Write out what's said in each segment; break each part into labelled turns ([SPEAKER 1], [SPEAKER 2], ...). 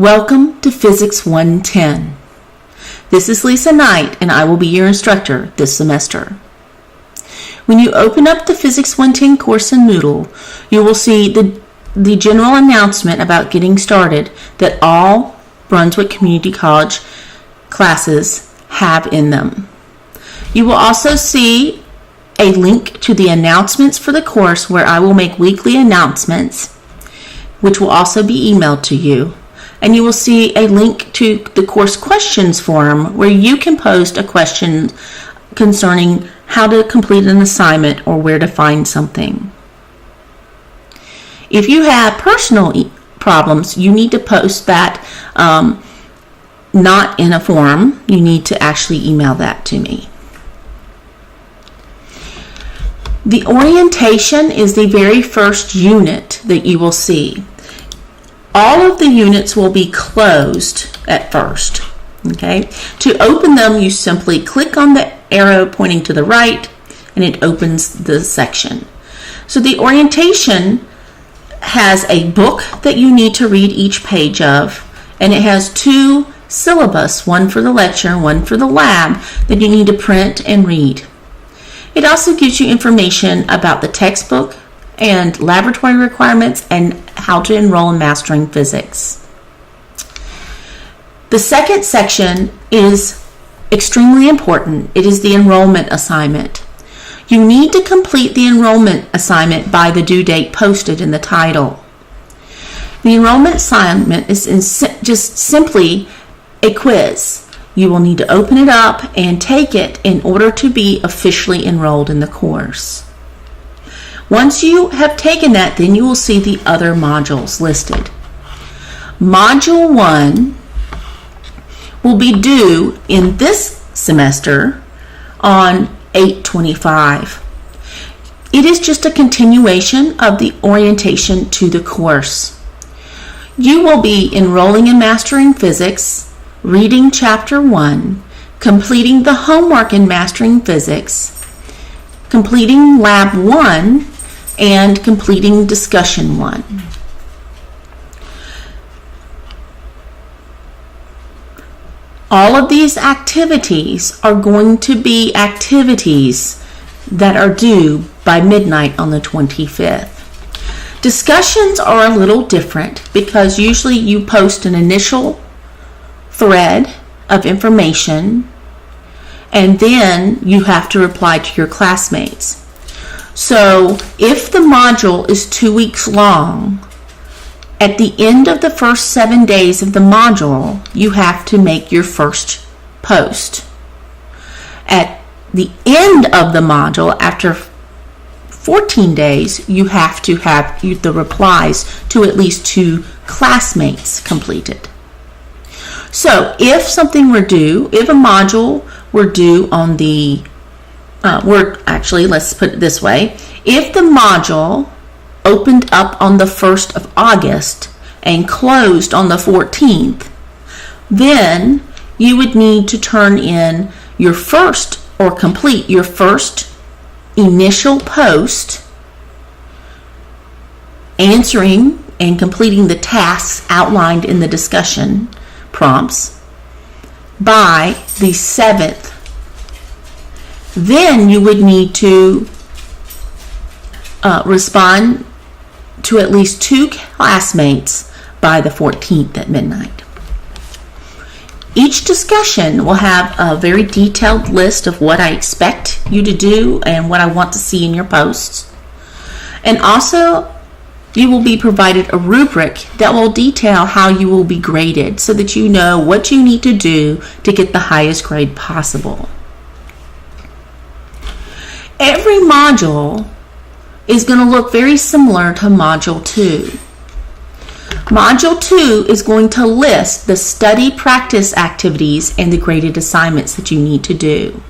[SPEAKER 1] Welcome to Physics 110. This is Lisa Knight, and I will be your instructor this semester. When you open up the Physics 110 course in Moodle, you will see the general announcement about getting started that all Brunswick Community College classes have in them. You will also see a link to the announcements for the course where I will make weekly announcements, which will also be emailed to you. And you will see a link to the course questions forum where you can post a question concerning how to complete an assignment or where to find something. If you have personal problems, you need to post that not in a forum. You need to actually email that to me. The orientation is the very first unit that you will see. All of the units will be closed at first. Okay? To open them, you simply click on the arrow pointing to the right and it opens the section. So the orientation has a book that you need to read each page of, and it has two syllabus, one for the lecture and one for the lab, that you need to print and read. It also gives you information about the textbook and laboratory requirements and how to enroll in Mastering Physics. The second section is extremely important. It is the enrollment assignment. You need to complete the enrollment assignment by the due date posted in the title. The enrollment assignment is just simply a quiz. You will need to open it up and take it in order to be officially enrolled in the course. Once you have taken that, then you will see the other modules listed. Module 1 will be due in this semester on 8/25. It is just a continuation of the orientation to the course. You will be enrolling in Mastering Physics, reading Chapter 1, completing the homework in Mastering Physics, completing Lab 1, and completing Discussion 1. All of these activities are going to be activities that are due by midnight on the 25th. Discussions are a little different because usually you post an initial thread of information and then you have to reply to your classmates. So if the module is 2 weeks long, at the end of the first 7 days of the module, you have to make your first post. At the end of the module, after 14 days, you have to have the replies to at least 2 classmates completed. So if something were due, if a module were due on the let's put it this way. If the module opened up on the 1st of August and closed on the 14th, then you would need to turn in your first or complete your first initial post answering and completing the tasks outlined in the discussion prompts by the 7th. Then you would need to respond to at least 2 classmates by the 14th at midnight. Each discussion will have a very detailed list of what I expect you to do and what I want to see in your posts. And also, you will be provided a rubric that will detail how you will be graded so that you know what you need to do to get the highest grade possible. Every module is going to look very similar to Module 2. Module 2 is going to list the study practice activities and the graded assignments that you need to do.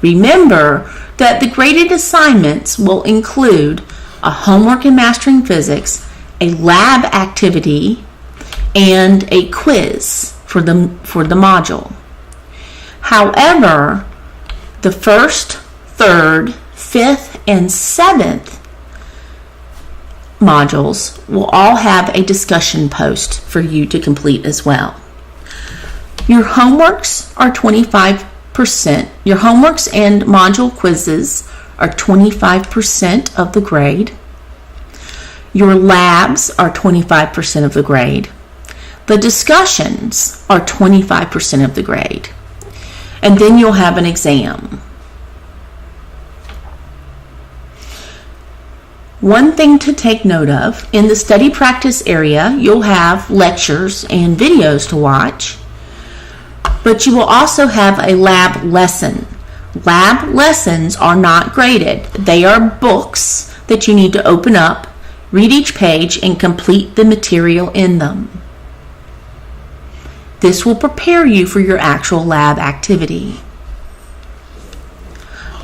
[SPEAKER 1] Remember that the graded assignments will include a homework in Mastering Physics, a lab activity, and a quiz for the module. However, the 1st, 3rd, 5th, and 7th modules will all have a discussion post for you to complete as well. Your homeworks are 25%. Your homeworks and module quizzes are 25% of the grade. Your labs are 25% of the grade. The discussions are 25% of the grade. And then you'll have an exam. One thing to take note of, in the study practice area, you'll have lectures and videos to watch, but you will also have a lab lesson. Lab lessons are not graded. They are books that you need to open up, read each page, and complete the material in them. This will prepare you for your actual lab activity.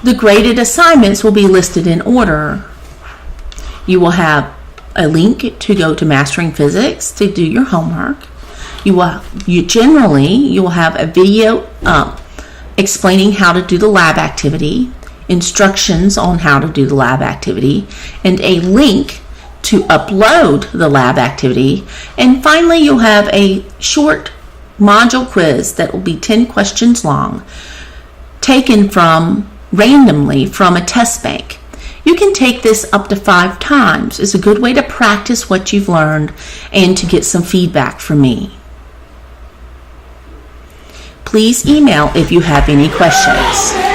[SPEAKER 1] The graded assignments will be listed in order. You will have a link to go to Mastering Physics to do your homework. You will have a video explaining how to do the lab activity, instructions on how to do the lab activity, and a link to upload the lab activity. And finally, you'll have a short module quiz that will be 10 questions long, taken randomly from a test bank. You can take this up to 5 times. It's a good way to practice what you've learned and to get some feedback from me. Please email if you have any questions.